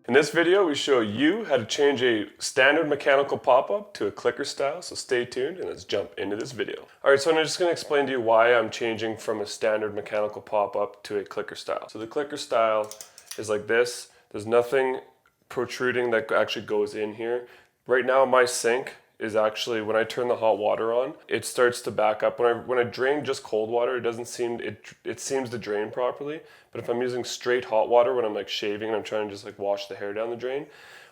In this video, we show you how to change a standard mechanical pop-up to a clicker style, so stay tuned and let's jump into this video. Alright, so I'm just going to explain to you why I'm changing from a standard mechanical pop-up to a clicker style. So the clicker style is like this. There's nothing protruding that actually goes in here. Right now my sink is actually, when I turn the hot water on, it starts to back up. When I drain just cold water, it seems to drain properly. But if I'm using straight hot water when I'm like shaving and I'm trying to just like wash the hair down the drain,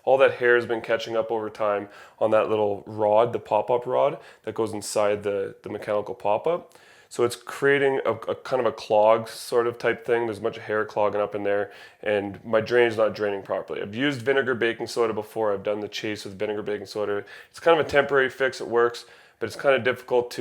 all that hair has been catching up over time on that little rod, the pop-up rod that goes inside the mechanical pop-up. So it's creating a kind of a clog sort of type thing. There's a bunch of hair clogging up in there and my drain is not draining properly. I've used vinegar baking soda before. I've done the chase with vinegar baking soda. It's kind of a temporary fix. It works, but it's kind of difficult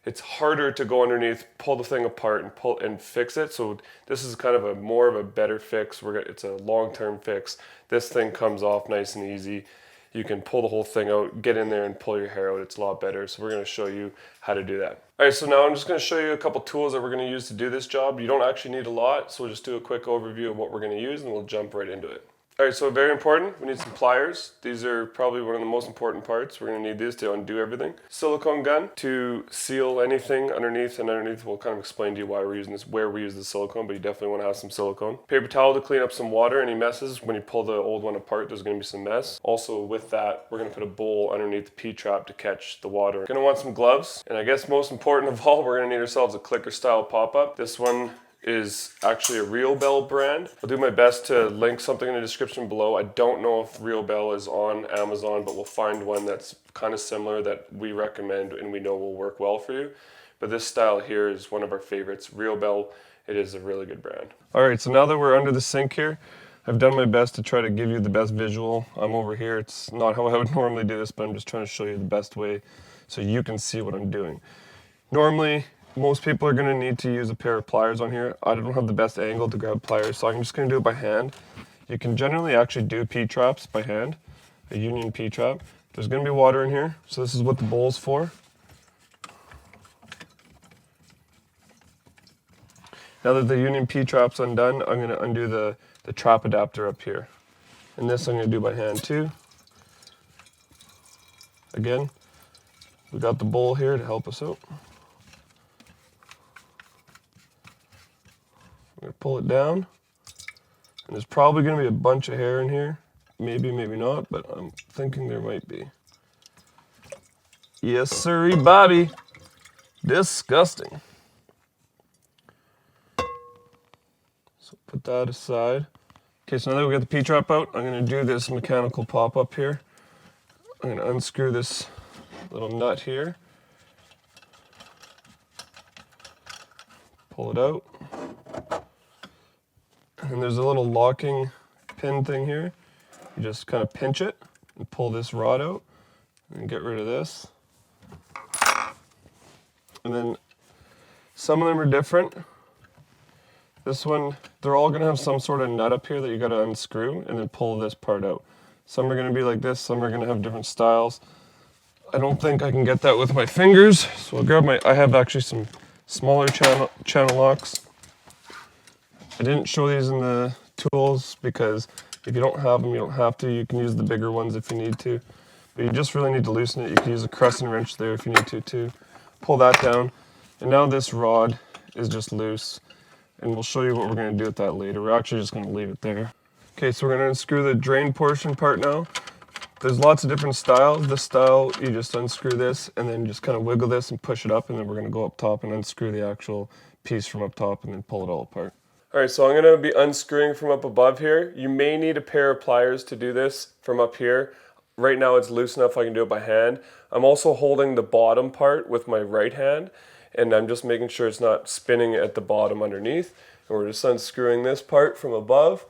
it's harder to go underneath, pull the thing apart and fix it. So this is kind of more of a better fix. It's a long-term fix. This thing comes off nice and easy. You can pull the whole thing out, get in there and pull your hair out. It's a lot better. So we're going to show you how to do that. All right, so now I'm just going to show you a couple tools that we're going to use to do this job. You don't actually need a lot, so we'll just do a quick overview of what we're going to use and we'll jump right into it. All right, so very important, we need some pliers. These are probably one of the most important parts. We're going to need these to undo everything. Silicone gun to seal anything underneath, and underneath we'll kind of explain to you why we're using this, where we use the silicone, but you definitely want to have some silicone. Paper towel to clean up some water, any messes. When you pull the old one apart, there's going to be some mess. Also with that, we're going to put a bowl underneath the P-trap to catch the water. Going to want some gloves, and I guess most important of all, we're going to need ourselves a clicker style pop-up. This one is actually a Real Bell brand. I'll do my best to link something in the description below. I don't know if Real Bell is on Amazon, but we'll find one that's kind of similar that we recommend and we know will work well for you. But this style here is one of our favorites. Real Bell, it is a really good brand. All right, so now that we're under the sink here, I've done my best to try to give you the best visual. I'm over here. It's not how I would normally do this, but I'm just trying to show you the best way so you can see what I'm doing. Normally, most people are going to need to use a pair of pliers on here. I don't have the best angle to grab pliers, so I'm just going to do it by hand. You can generally actually do P-traps by hand, a union P-trap. There's going to be water in here, so this is what the bowl's for. Now that the union P-trap's undone, I'm going to undo the trap adapter up here. And this I'm going to do by hand too. Again, we got the bowl here to help us out. I'm going to pull it down, and there's probably going to be a bunch of hair in here. Maybe, maybe not, but I'm thinking there might be. Yes, sirree, Bobby. Disgusting. So put that aside. Okay, so now that we got the P-trap out, I'm going to do this mechanical pop-up here. I'm going to unscrew this little nut here. Pull it out. And there's a little locking pin thing here. You just kind of pinch it and pull this rod out and get rid of this. And then some of them are different. This one, they're all going to have some sort of nut up here that you got to unscrew and then pull this part out. Some are going to be like this, some are going to have different styles. I don't think I can get that with my fingers, so I'll grab I have actually some smaller channel locks. I didn't show these in the tools because if you don't have them, you don't have to. You can use the bigger ones if you need to. But you just really need to loosen it. You can use a crescent wrench there if you need to too. Pull that down. And now this rod is just loose. And we'll show you what we're going to do with that later. We're actually just going to leave it there. Okay, so we're going to unscrew the drain portion part now. There's lots of different styles. This style, you just unscrew this and then just kind of wiggle this and push it up. And then we're going to go up top and unscrew the actual piece from up top and then pull it all apart. All right, so I'm going to be unscrewing from up above here. You may need a pair of pliers to do this from up here. Right now it's loose enough I can do it by hand. I'm also holding the bottom part with my right hand, and I'm just making sure it's not spinning at the bottom underneath. And we're just unscrewing this part from above,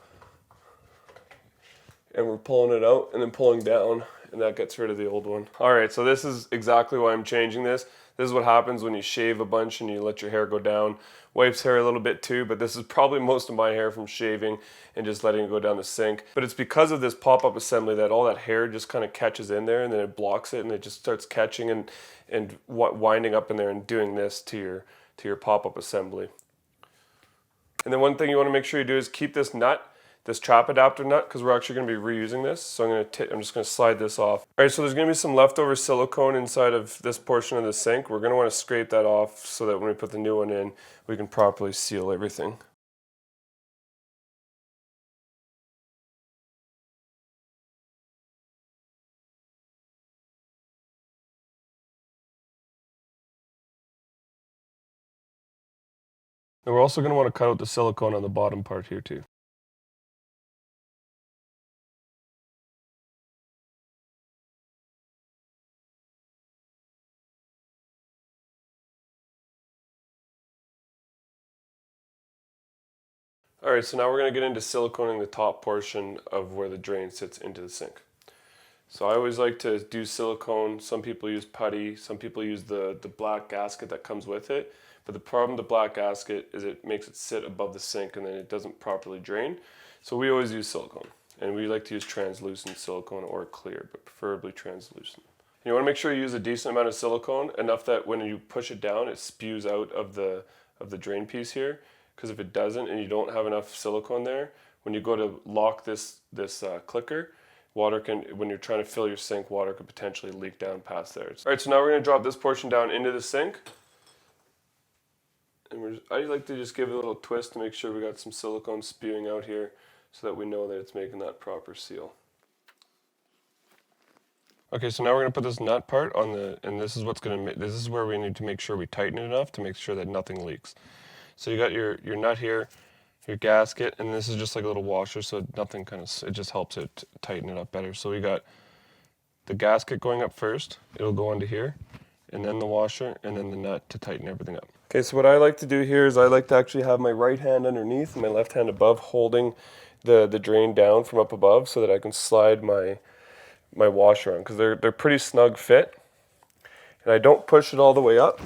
and we're pulling it out and then pulling down, and that gets rid of the old one. All right, so this is exactly why I'm changing this. This is what happens when you shave a bunch and you let your hair go down. Wipes hair a little bit too, but this is probably most of my hair from shaving and just letting it go down the sink. But it's because of this pop-up assembly that all that hair just kind of catches in there, and then it blocks it, and it just starts catching and winding up in there and doing this to your pop-up assembly. And then one thing you want to make sure you do is keep this nut, this trap adapter nut, because we're actually going to be reusing this. So I'm just going to slide this off. All right, so there's going to be some leftover silicone inside of this portion of the sink. We're going to want to scrape that off so that when we put the new one in, we can properly seal everything. And we're also going to want to cut out the silicone on the bottom part here too. All right, so now we're going to get into siliconing the top portion of where the drain sits into the sink. So I always like to do silicone. Some people use putty, some people use the black gasket that comes with it. But the problem with the black gasket is it makes it sit above the sink and then it doesn't properly drain. So we always use silicone. And we like to use translucent silicone or clear, but preferably translucent. And you want to make sure you use a decent amount of silicone, enough that when you push it down, it spews out of the drain piece here. Because if it doesn't and you don't have enough silicone there, when you go to lock this clicker, water can, when you're trying to fill your sink, water could potentially leak down past there. All right, so now we're going to drop this portion down into the sink. And I like to just give it a little twist to make sure we got some silicone spewing out here so that we know that it's making that proper seal. Okay, so now we're going to put this nut part on and this is what's going to, this is where we need to make sure we tighten it enough to make sure that nothing leaks. So you got your nut here, your gasket, and this is just like a little washer, so nothing it just helps it tighten it up better. So we got the gasket going up first, it'll go onto here, and then the washer, and then the nut to tighten everything up. Okay, so what I like to do here is I like to actually have my right hand underneath and my left hand above, holding the drain down from up above so that I can slide my washer on, because they're pretty snug fit. And I don't push it all the way up.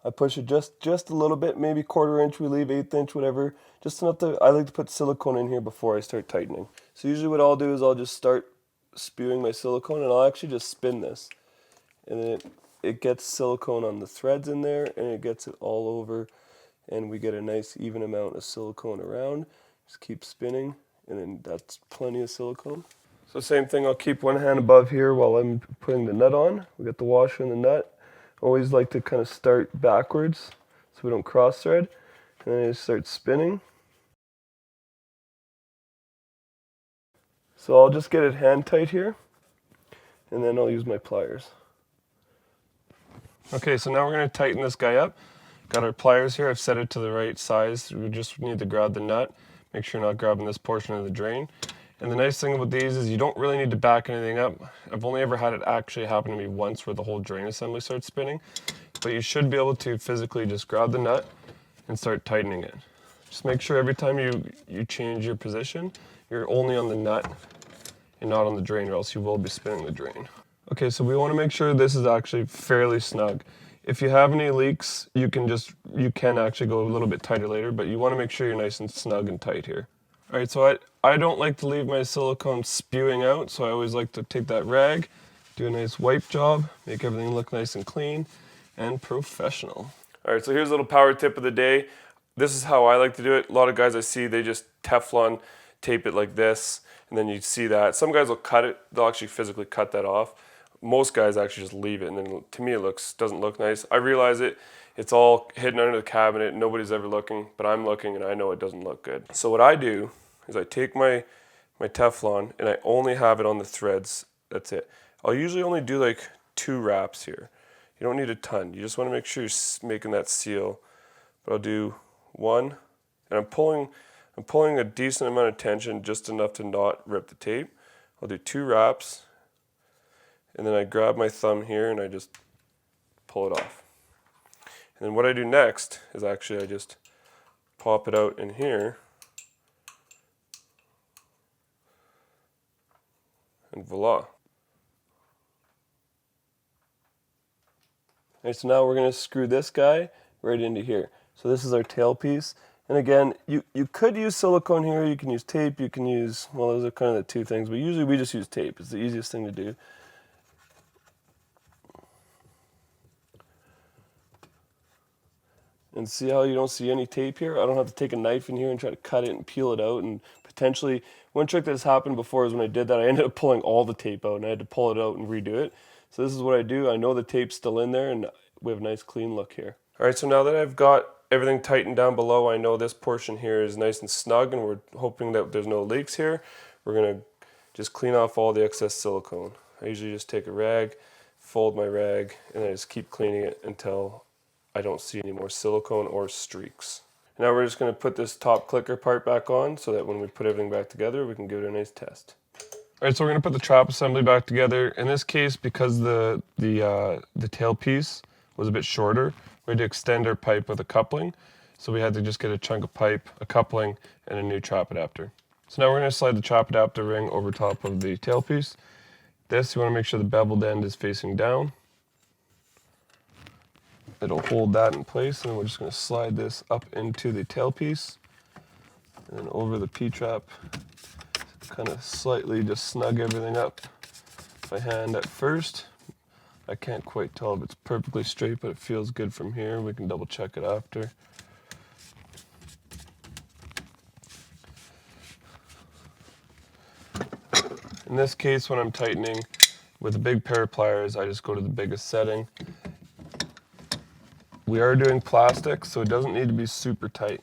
I push it just a little bit, maybe 1/4 inch, we leave 1/8 inch, whatever. Just enough I like to put silicone in here before I start tightening. So usually what I'll do is I'll just start spewing my silicone, and I'll actually just spin this. And then it gets silicone on the threads in there, and it gets it all over, and we get a nice even amount of silicone around. Just keep spinning, and then that's plenty of silicone. So same thing, I'll keep one hand above here while I'm putting the nut on. We got the washer and the nut. Always like to kind of start backwards so we don't cross thread, and then I just start spinning. So I'll just get it hand tight here, and then I'll use my pliers. Okay, so now we're going to tighten this guy up. Got our pliers here, I've set it to the right size. We just need to grab the nut, make sure you're not grabbing this portion of the drain. And the nice thing about these is you don't really need to back anything up. I've only ever had it actually happen to me once where the whole drain assembly starts spinning. But you should be able to physically just grab the nut and start tightening it. Just make sure every time you change your position, you're only on the nut and not on the drain, or else you will be spinning the drain. Okay, so we want to make sure this is actually fairly snug. If you have any leaks, you can actually go a little bit tighter later, but you want to make sure you're nice and snug and tight here. All right, so I don't like to leave my silicone spewing out, so I always like to take that rag, do a nice wipe job, make everything look nice and clean and professional. All right, so here's a little power tip of the day. This is how I like to do it. A lot of guys I see, they just Teflon tape it like this, and then you see that. Some guys will cut it, they'll actually physically cut that off. Most guys actually just leave it, and then to me it doesn't look nice. I realize it's all hidden under the cabinet, nobody's ever looking, but I'm looking and I know it doesn't look good. So what I do is I take my Teflon and I only have it on the threads. That's it. I'll usually only do like 2 wraps here. You don't need a ton. You just want to make sure you're making that seal. But I'll do 1, and I'm pulling a decent amount of tension, just enough to not rip the tape. I'll do 2 wraps, and then I grab my thumb here and I just pull it off. And then what I do next is actually I just pop it out in here, and voila. Alright, so now we're going to screw this guy right into here. So this is our tailpiece. And again, you could use silicone here, you can use tape, you can use, well, those are kind of the two things, but usually we just use tape. It's the easiest thing to do. And see how you don't see any tape here? I don't have to take a knife in here and try to cut it and peel it out. And potentially, one trick that's happened before is when I did that, I ended up pulling all the tape out and I had to pull it out and redo it. So this is what I do. I know the tape's still in there and we have a nice clean look here. All right, so now that I've got everything tightened down below, I know this portion here is nice and snug and we're hoping that there's no leaks here. We're gonna just clean off all the excess silicone. I usually just take a rag, fold my rag, and I just keep cleaning it until I don't see any more silicone or streaks. Now we're just going to put this top clicker part back on so that when we put everything back together, we can give it a nice test. Alright, so we're going to put the trap assembly back together. In this case, because the tail piece was a bit shorter, we had to extend our pipe with a coupling. So we had to just get a chunk of pipe, a coupling, and a new trap adapter. So now we're going to slide the trap adapter ring over top of the tail piece. This, you want to make sure the beveled end is facing down. It'll hold that in place, and we're just going to slide this up into the tailpiece and then over the P-trap. Kind of slightly just snug everything up by hand at first. I can't quite tell if it's perfectly straight, but it feels good from here. We can double check it after. In this case, when I'm tightening with a big pair of pliers, I just go to the biggest setting. We are doing plastic, so it doesn't need to be super tight.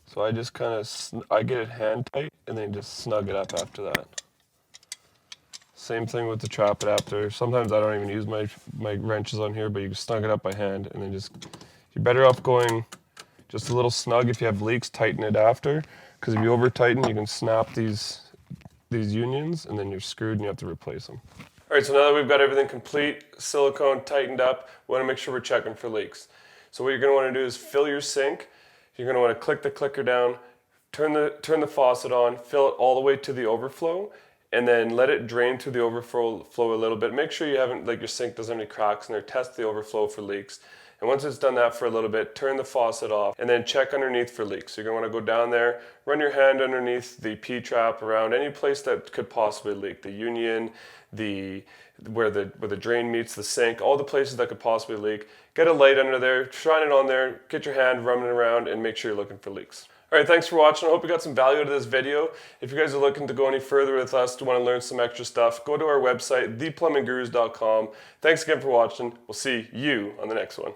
So I just kind of, I get it hand tight and then just snug it up after that. Same thing with the trap adapter. Sometimes I don't even use my wrenches on here, but you can snug it up by hand and then just, you're better off going just a little snug. If you have leaks, tighten it after, because if you over tighten, you can snap these unions and then you're screwed and you have to replace them. All right, so now that we've got everything complete, silicone tightened up, we want to make sure we're checking for leaks. So what you're going to want to do is fill your sink. You're going to want to click the clicker down, turn the faucet on, fill it all the way to the overflow, and then let it drain through the overflow a little bit. Make sure you haven't, like, your sink doesn't have any cracks in there. Test the overflow for leaks. And once it's done that for a little bit, turn the faucet off and then check underneath for leaks. So you're going to want to go down there, run your hand underneath the P-trap around any place that could possibly leak. The union, where the drain meets the sink, all the places that could possibly leak. Get a light under there, shine it on there, get your hand running around, and make sure you're looking for leaks. All right, thanks for watching. I hope you got some value out of this video. If you guys are looking to go any further with us, to want to learn some extra stuff, go to our website, theplumbinggurus.com. Thanks again for watching. We'll see you on the next one.